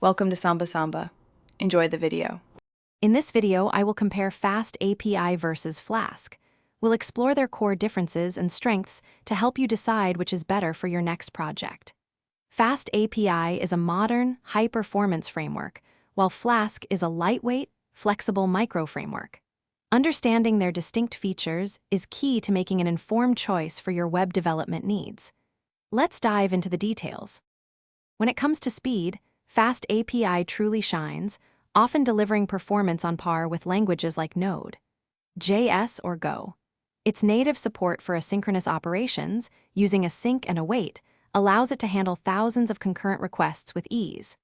Welcome to Samba Samba. Enjoy the video. In this video, I will compare FastAPI versus Flask. We'll explore their core differences and strengths to help you decide which is better for your next project. FastAPI is a modern, high-performance framework, while Flask is a lightweight, flexible micro-framework. Understanding their distinct features is key to making an informed choice for your web development needs. Let's dive into the details. When it comes to speed, FastAPI truly shines, often delivering performance on par with languages like Node, JS, or Go. Its native support for asynchronous operations, using a sync and await, allows it to handle thousands of concurrent requests with ease.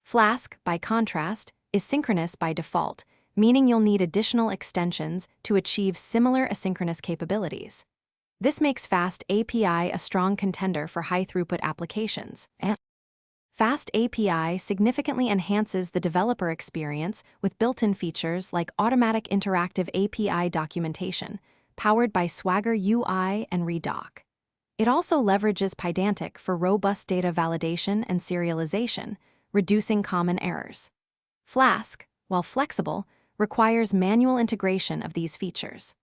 Flask, by contrast, is synchronous by default, meaning you'll need additional extensions to achieve similar asynchronous capabilities. This makes FastAPI a strong contender for high-throughput applications. FastAPI significantly enhances the developer experience with built-in features like automatic interactive API documentation, powered by Swagger UI and Redoc. It also leverages Pydantic for robust data validation and serialization, reducing common errors. Flask, while flexible, requires manual integration of these features.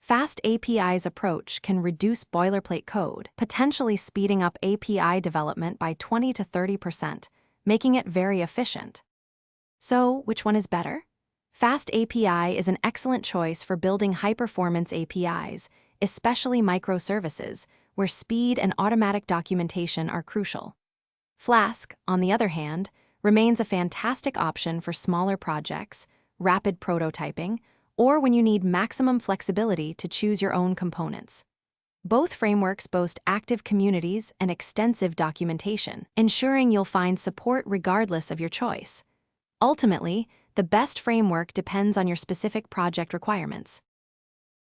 FastAPI's approach can reduce boilerplate code, potentially speeding up API development by 20 to 30%, making it very efficient. So, which one is better? FastAPI is an excellent choice for building high-performance APIs, especially microservices, where speed and automatic documentation are crucial. Flask, on the other hand, remains a fantastic option for smaller projects, rapid prototyping, or when you need maximum flexibility to choose your own components. Both frameworks boast active communities and extensive documentation, ensuring you'll find support regardless of your choice. Ultimately, the best framework depends on your specific project requirements.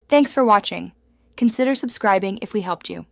Thanks for watching. Consider subscribing if we helped you.